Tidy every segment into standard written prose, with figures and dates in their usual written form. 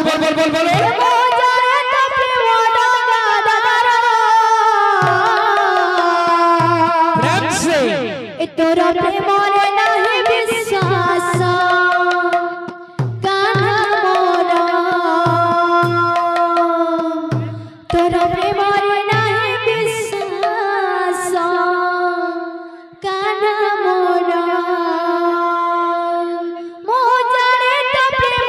बोल प्रेम से तोरा प्रेमर नहीं विश्वास कान्हा मोरा तोरा प्रेमर नहीं विश्वास कान्हा मोरा मो जाने तो प्रेम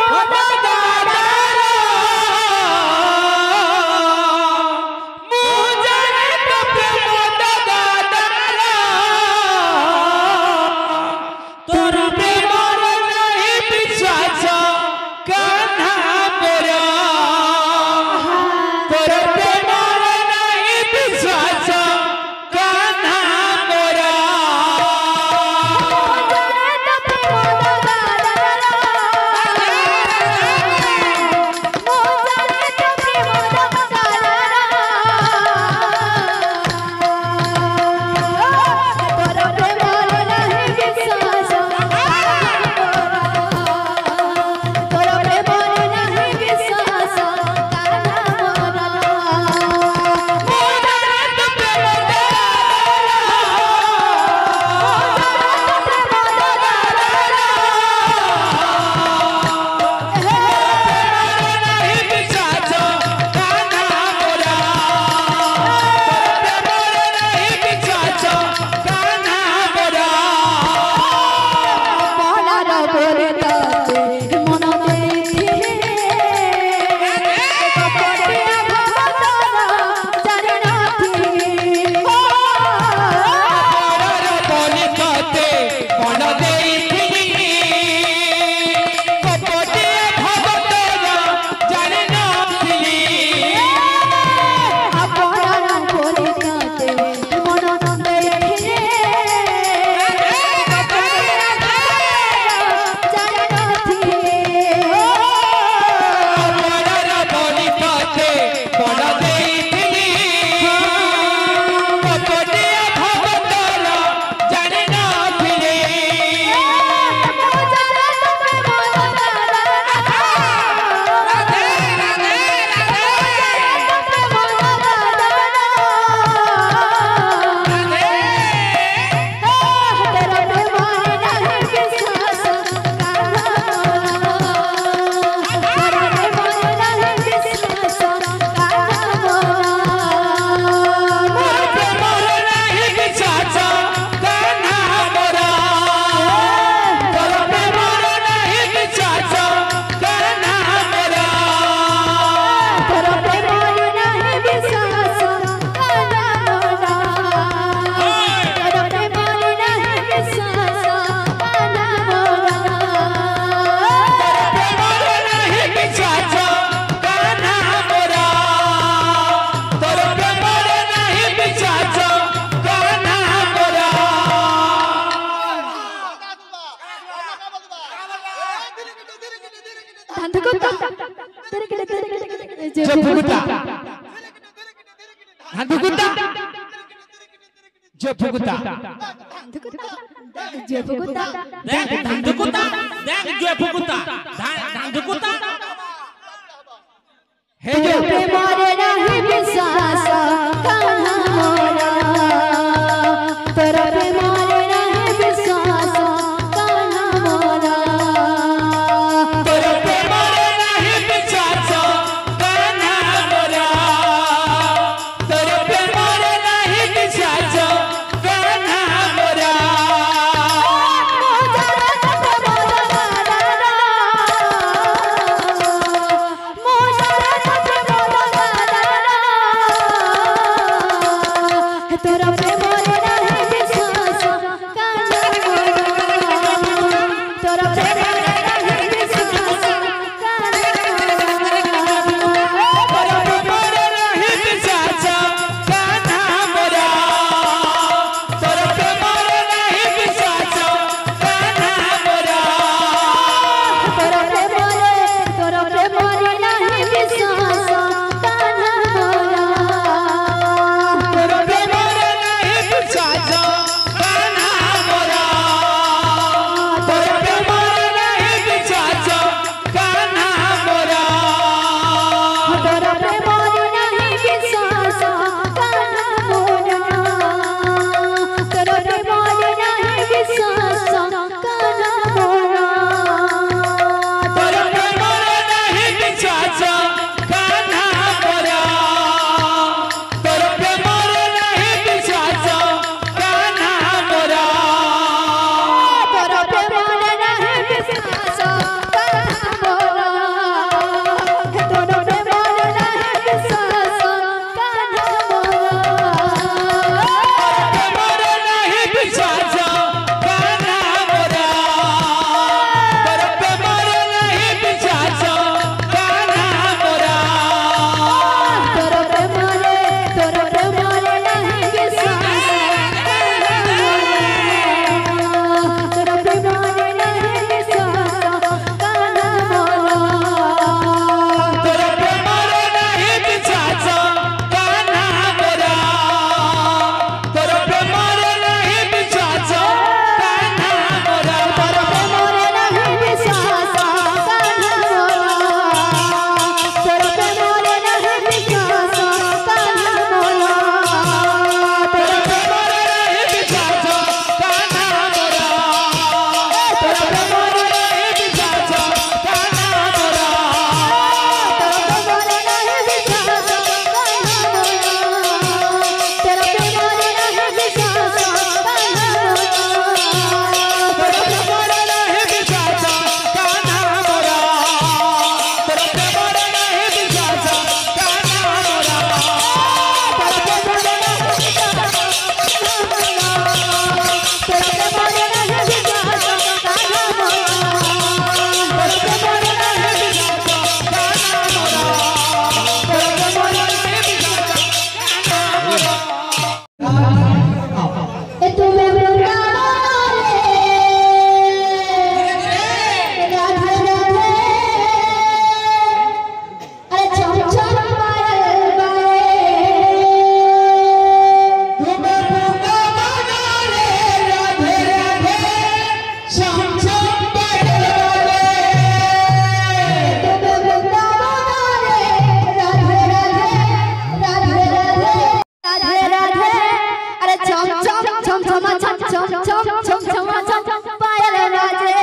छम छम छम छम छम पायल बाजे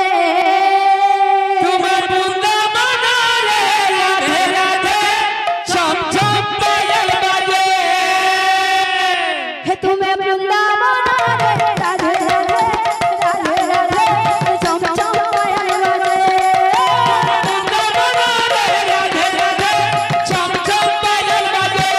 तुम्हें वृंदावन रे राधे राधे छम छम पायल बाजे हे तुम्हें वृंदावन रे राधे राधे राधे राधे छम छम पायल बाजे वृंदावन रे राधे राधे छम छम पायल बाजे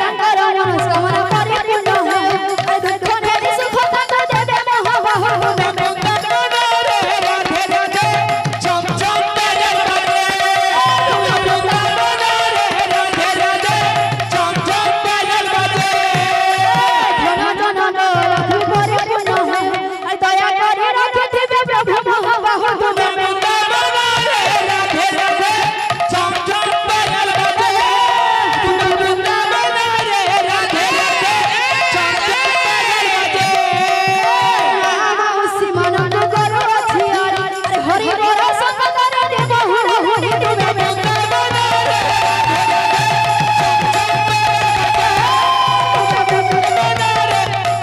तांकर मनस्कामना परिपूर्ण है दुख ने सुख तक देवे में हो वृंदावन रे राधे राधे छम छम पायल बाजे वृंदावन रे राधे राधे छम छम पायल बाजे दया करे रखे प्रभु वृंदावन रे राधे राधे छम छम पायल बाजे वृंदावन रे राधे राधे छम छम पायल बाजे हरि बोल संकर दे बहु हरि वृंदावन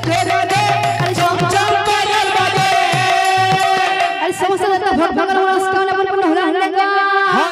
रे राधे छम छम पायल बाजे समस्त भगवान मनस्कामना परिपूर्ण होला